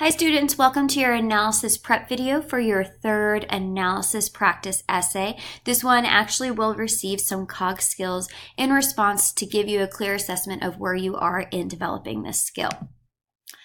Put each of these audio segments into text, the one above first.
Hi students, welcome to your analysis prep video for your third analysis practice essay. This one actually will receive some cog skills in response to give you a clear assessment of where you are in developing this skill.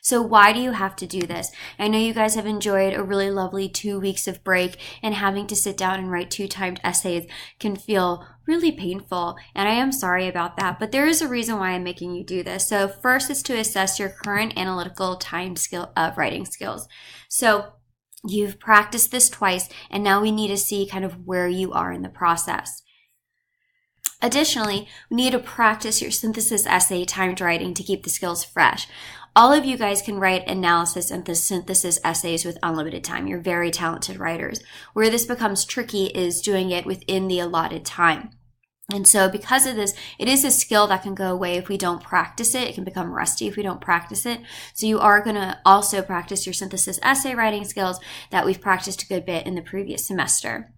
So why do you have to do this? I know you guys have enjoyed a really lovely 2 weeks of break, and having to sit down and write 2-timed essays can feel really painful, and I am sorry about that, but there is a reason why I'm making you do this. So first is to assess your current analytical timed skill of writing skills. So you've practiced this twice, and now we need to see kind of where you are in the process. Additionally, we need to practice your synthesis essay timed writing to keep the skills fresh. All of you guys can write analysis and the synthesis essays with unlimited time. You're very talented writers. Where this becomes tricky is doing it within the allotted time. And so because of this, it is a skill that can go away if we don't practice it. It can become rusty if we don't practice it. So you are going to also practice your synthesis essay writing skills that we've practiced a good bit in the previous semester.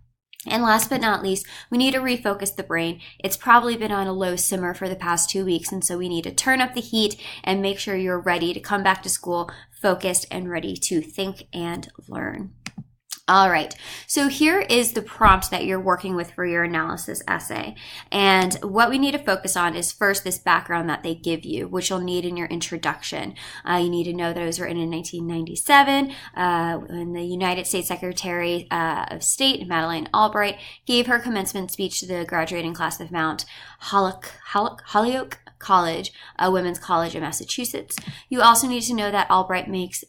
And last but not least, we need to refocus the brain. It's probably been on a low simmer for the past 2 weeks, and so we need to turn up the heat and make sure you're ready to come back to school focused and ready to think and learn. All right, so here is the prompt that you're working with for your analysis essay. And what we need to focus on is first this background that they give you, which you'll need in your introduction. You need to know that it was written in 1997 when the United States Secretary of State, Madeleine Albright, gave her commencement speech to the graduating class of Mount Holyoke College, a women's college in Massachusetts. You also need to know that Albright makes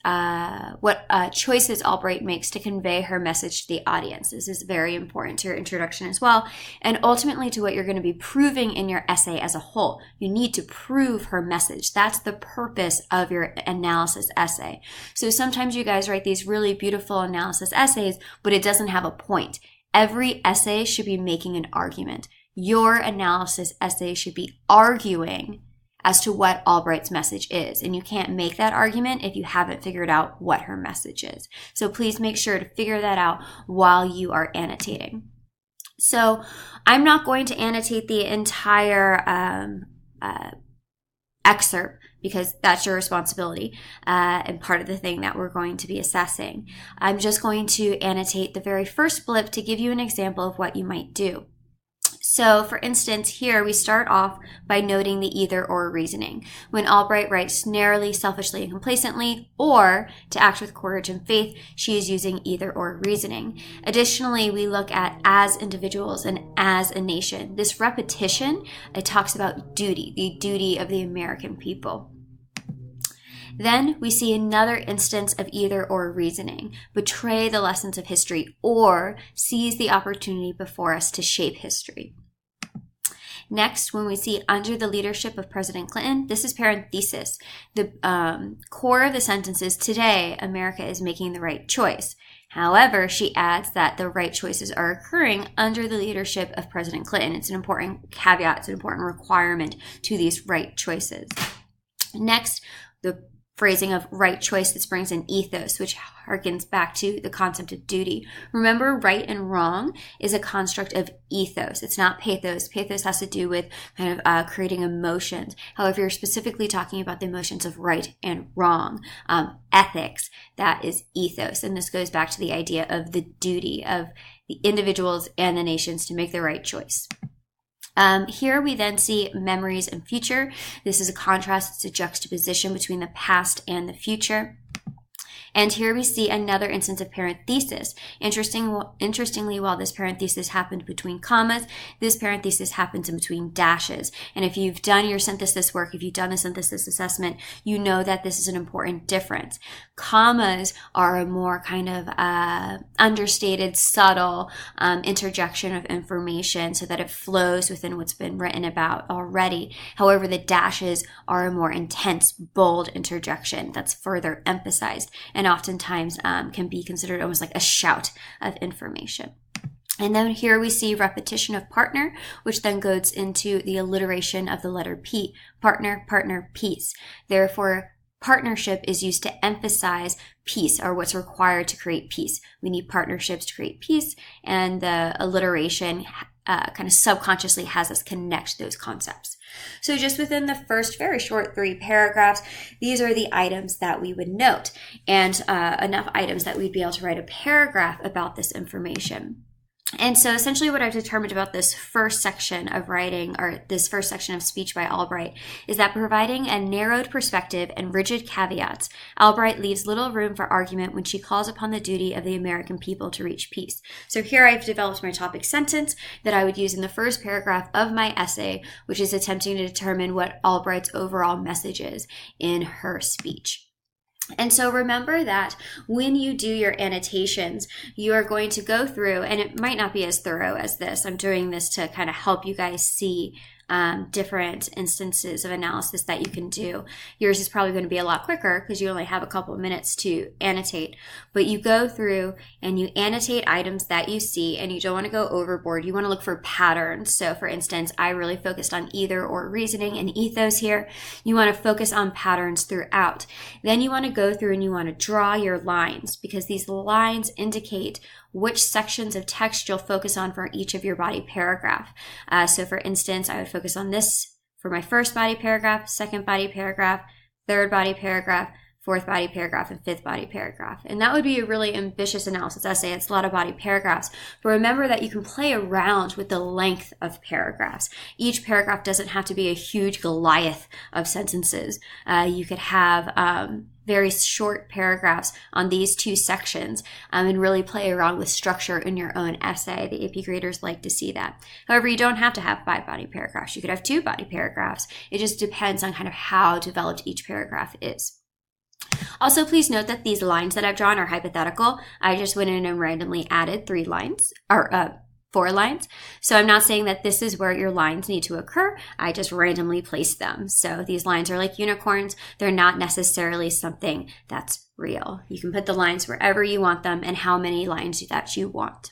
what choices Albright makes to convey her message to the audience. This is very important to your introduction as well, and ultimately to what you're going to be proving in your essay as a whole. You need to prove her message. That's the purpose of your analysis essay. So sometimes you guys write these really beautiful analysis essays, but it doesn't have a point. Every essay should be making an argument. Your analysis essay should be arguing as to what Albright's message is. And you can't make that argument if you haven't figured out what her message is. So please make sure to figure that out while you are annotating. So I'm not going to annotate the entire excerpt because that's your responsibility and part of the thing that we're going to be assessing. I'm just going to annotate the very first blip to give you an example of what you might do. So, for instance, here we start off by noting the either or reasoning. When Albright writes narrowly, selfishly, and complacently, or to act with courage and faith, she is using either or reasoning. Additionally, we look at as individuals and as a nation. This repetition, it talks about duty, the duty of the American people. Then we see another instance of either or reasoning, betray the lessons of history, or seize the opportunity before us to shape history. Next, when we see under the leadership of President Clinton, this is parenthesis. The core of the sentence is today, America is making the right choice. However, she adds that the right choices are occurring under the leadership of President Clinton. It's an important caveat, it's an important requirement to these right choices. Next, the phrasing of right choice, this brings in ethos, which harkens back to the concept of duty. Remember, right and wrong is a construct of ethos. It's not pathos. Pathos has to do with kind of creating emotions. However, you're specifically talking about the emotions of right and wrong. Ethics, that is ethos. And this goes back to the idea of the duty of the individuals and the nations to make the right choice. Here we then see memories and future. This is a contrast, it's a juxtaposition between the past and the future. And here we see another instance of parenthesis. Interestingly, while this parenthesis happened between commas, this parenthesis happens in between dashes. And if you've done your synthesis work, if you've done a synthesis assessment, you know that this is an important difference. Commas are a more kind of understated, subtle interjection of information so that it flows within what's been written about already. However, the dashes are a more intense, bold interjection that's further emphasized, and oftentimes can be considered almost like a shout of information. And then here we see repetition of partner, which then goes into the alliteration of the letter P, partner, partner, peace. Therefore, partnership is used to emphasize peace, or what's required to create peace. We need partnerships to create peace, and the alliteration kind of subconsciously has us connect those concepts. So just within the first very short 3 paragraphs, these are the items that we would note, and enough items that we'd be able to write a paragraph about this information. And so essentially what I've determined about this first section of writing, or this first section of speech by Albright, is that providing a narrowed perspective and rigid caveats, Albright leaves little room for argument when she calls upon the duty of the American people to reach peace. So here I've developed my topic sentence that I would use in the first paragraph of my essay, which is attempting to determine what Albright's overall message is in her speech. And so remember that when you do your annotations, you are going to go through, and it might not be as thorough as this. I'm doing this to kind of help you guys see different instances of analysis that you can do. Yours is probably going to be a lot quicker because you only have a couple of minutes to annotate. But you go through and you annotate items that you see, and you don't want to go overboard. You want to look for patterns. So for instance, I really focused on either or reasoning and ethos here. You want to focus on patterns throughout. Then you want to go through and you want to draw your lines, because these lines indicate which sections of text you'll focus on for each of your body paragraph. So for instance, I would focus on this for my first body paragraph, second body paragraph, third body paragraph, fourth body paragraph, and fifth body paragraph. And that would be a really ambitious analysis essay. It's a lot of body paragraphs. But remember that you can play around with the length of paragraphs. Each paragraph doesn't have to be a huge Goliath of sentences. You could have very short paragraphs on these 2 sections and really play around with structure in your own essay. The AP graders like to see that. However, you don't have to have 5 body paragraphs. You could have 2 body paragraphs. It just depends on kind of how developed each paragraph is. Also, please note that these lines that I've drawn are hypothetical. I just went in and randomly added 4 lines. So I'm not saying that this is where your lines need to occur. I just randomly placed them. So these lines are like unicorns. They're not necessarily something that's real. You can put the lines wherever you want them and how many lines that you want.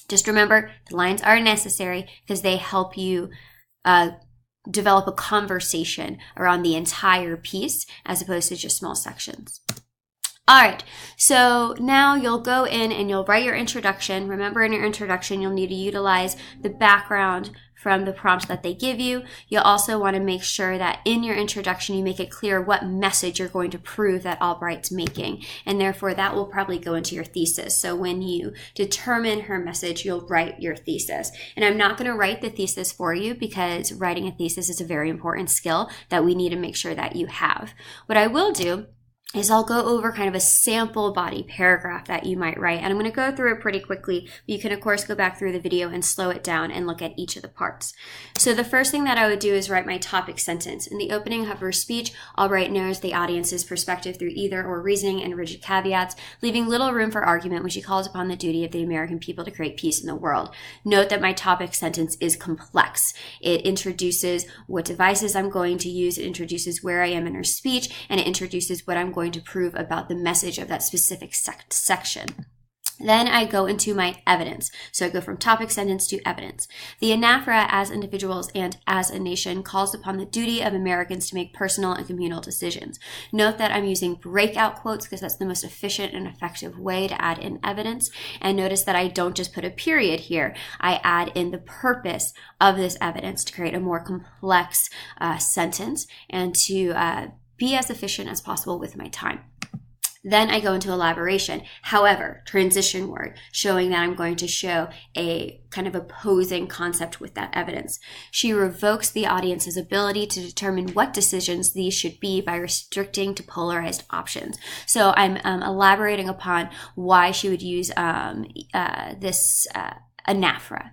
Just remember, the lines are necessary because they help you develop a conversation around the entire piece as opposed to just small sections. All right, so now you'll go in and you'll write your introduction. Remember, in your introduction, you'll need to utilize the background from the prompt that they give you. You'll also want to make sure that in your introduction, you make it clear what message you're going to prove that Albright's making. And therefore, that will probably go into your thesis. So when you determine her message, you'll write your thesis. And I'm not going to write the thesis for you because writing a thesis is a very important skill that we need to make sure that you have. What I will do is I'll go over kind of a sample body paragraph that you might write. And I'm going to go through it pretty quickly. But you can, of course, go back through the video and slow it down and look at each of the parts. So the first thing that I would do is write my topic sentence. In the opening of her speech, Albright narrows the audience's perspective through either or reasoning and rigid caveats, leaving little room for argument when she calls upon the duty of the American people to create peace in the world. Note that my topic sentence is complex. It introduces what devices I'm going to use, it introduces where I am in her speech, and it introduces what I'm going to prove about the message of that specific section. Then I go into my evidence. So I go from topic sentence to evidence. The ANAFRA, as individuals and as a nation, calls upon the duty of Americans to make personal and communal decisions. Note that I'm using breakout quotes because that's the most efficient and effective way to add in evidence. And notice that I don't just put a period here. I add in the purpose of this evidence to create a more complex sentence and to be as efficient as possible with my time. Then I go into elaboration. However, transition word, showing that I'm going to show a kind of opposing concept with that evidence. She revokes the audience's ability to determine what decisions these should be by restricting to polarized options. So I'm elaborating upon why she would use this ANAFRA.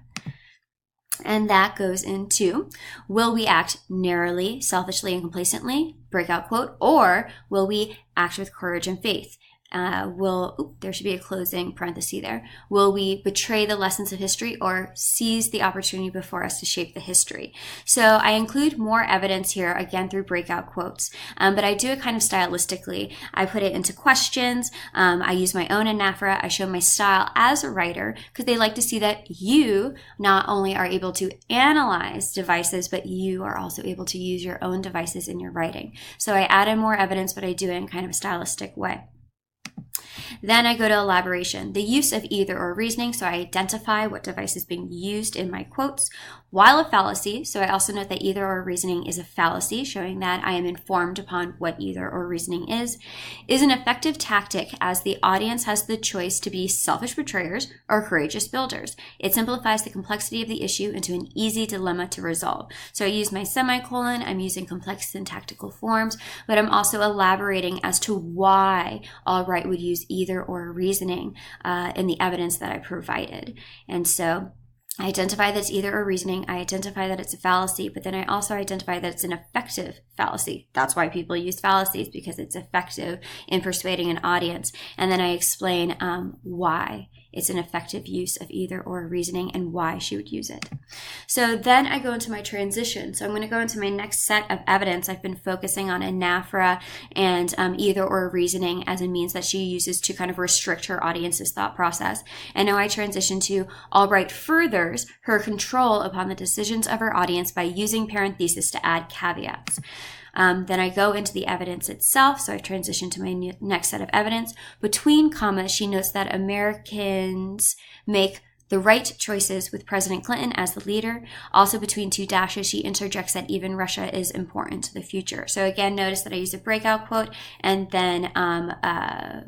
And that goes into, will we act narrowly, selfishly, and complacently? Breakout quote. Or will we act with courage and faith? There should be a closing parenthesis there. Will we betray the lessons of history or seize the opportunity before us to shape the history? So I include more evidence here, again, through breakout quotes, but I do it kind of stylistically. I put it into questions. I use my own ANAFRA. I show my style as a writer because they like to see that you not only are able to analyze devices, but you are also able to use your own devices in your writing. So I add in more evidence, but I do it in kind of a stylistic way. Then I go to elaboration, the use of either or reasoning. So I identify what device is being used in my quotes. While a fallacy, so I also note that either or reasoning is a fallacy, showing that I am informed upon what either or reasoning is an effective tactic as the audience has the choice to be selfish betrayers or courageous builders. It simplifies the complexity of the issue into an easy dilemma to resolve. So I use my semicolon, I'm using complex syntactical forms, but I'm also elaborating as to why Albright would use either or reasoning in the evidence that I provided. And so I identify that it's either or reasoning. I identify that it's a fallacy, but then I also identify that it's an effective fallacy. That's why people use fallacies, because it's effective in persuading an audience. And then I explain why it's an effective use of either or reasoning and why she would use it. So then I go into my transition. So I'm going to go into my next set of evidence. I've been focusing on anaphora and either or reasoning as a means that she uses to kind of restrict her audience's thought process. And now I transition to Albright furthers her control upon the decisions of her audience by using parentheses to add caveats. Then I go into the evidence itself. So I've transitioned to my next set of evidence. Between commas, she notes that Americans make the right choices with President Clinton as the leader. Also between two dashes, she interjects that even Russia is important to the future. So again, notice that I use a breakout quote and then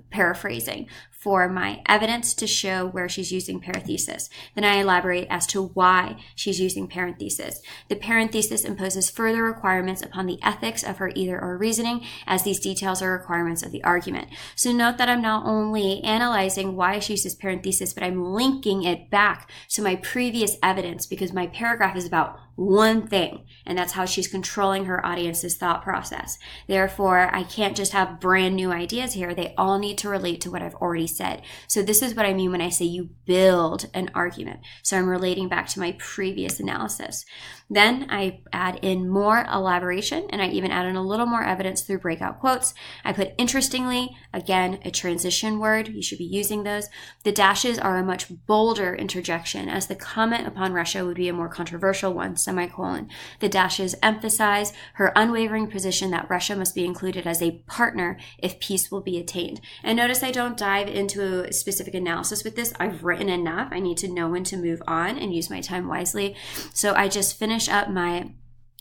paraphrasing for my evidence to show where she's using parenthesis. Then I elaborate as to why she's using parenthesis. The parenthesis imposes further requirements upon the ethics of her either or reasoning, as these details are requirements of the argument. So note that I'm not only analyzing why she uses parenthesis, but I'm linking it back to my previous evidence, because my paragraph is about one thing, and that's how she's controlling her audience's thought process. Therefore, I can't just have brand new ideas here. They all need to relate to what I've already said. So this is what I mean when I say you build an argument. So I'm relating back to my previous analysis. Then I add in more elaboration, and I even add in a little more evidence through breakout quotes. I put interestingly, again, a transition word. You should be using those. The dashes are a much bolder interjection, as the comment upon Russia would be a more controversial one, semicolon. The dashes emphasize her unwavering position that Russia must be included as a partner if peace will be attained. And notice I don't dive into a specific analysis with this. I've written enough. I need to know when to move on and use my time wisely. So I just finish up my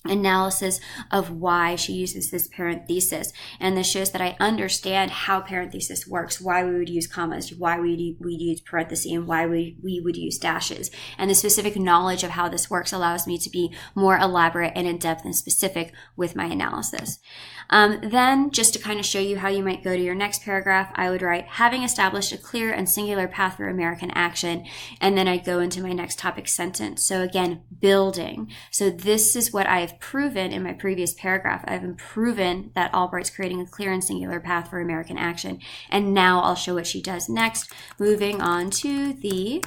analysis of why she uses this parenthesis, and this shows that I understand how parenthesis works, why we would use commas, why we use parentheses, and why we would use dashes. And the specific knowledge of how this works allows me to be more elaborate and in-depth and specific with my analysis. Then, just to kind of show you how you might go to your next paragraph, I would write, having established a clear and singular path for American action, and then I go into my next topic sentence. So again, building. So this is what I have proven in my previous paragraph. I've proven that Albright's creating a clear and singular path for American action, and now I'll show what she does next, moving on to the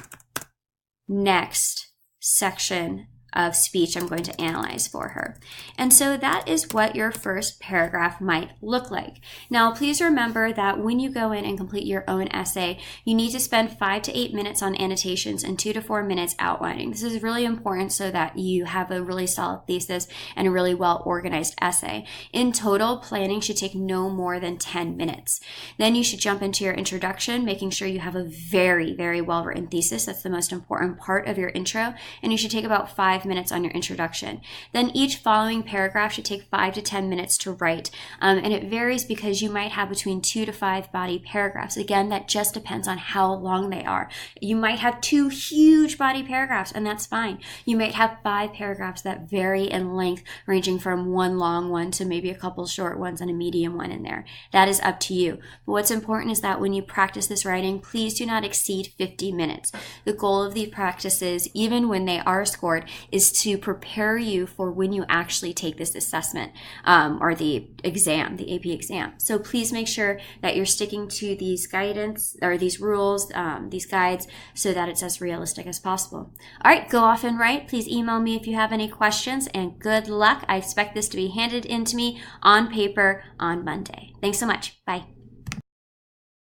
next section of speech I'm going to analyze for her. And so that is what your first paragraph might look like. Now, please remember that when you go in and complete your own essay, you need to spend 5 to 8 minutes on annotations and 2 to 4 minutes outlining. This is really important so that you have a really solid thesis and a really well-organized essay. In total, planning should take no more than 10 minutes. Then you should jump into your introduction, making sure you have a very, very well-written thesis. That's the most important part of your intro. And you should take about 5 minutes on your introduction. Then each following paragraph should take 5 to 10 minutes to write. And it varies because you might have between 2 to 5 body paragraphs. Again, that just depends on how long they are. You might have 2 huge body paragraphs, and that's fine. You might have 5 paragraphs that vary in length, ranging from one long one to maybe a couple short ones and a medium one in there. That is up to you. But what's important is that when you practice this writing, please do not exceed 50 minutes. The goal of these practices, even when they are scored, is to prepare you for when you actually take this assessment or the exam, the AP exam. So please make sure that you're sticking to these guidance or these rules, these guides, so that it's as realistic as possible. All right, go off and write. Please email me if you have any questions, and good luck. I expect this to be handed in to me on paper on Monday. Thanks so much. Bye.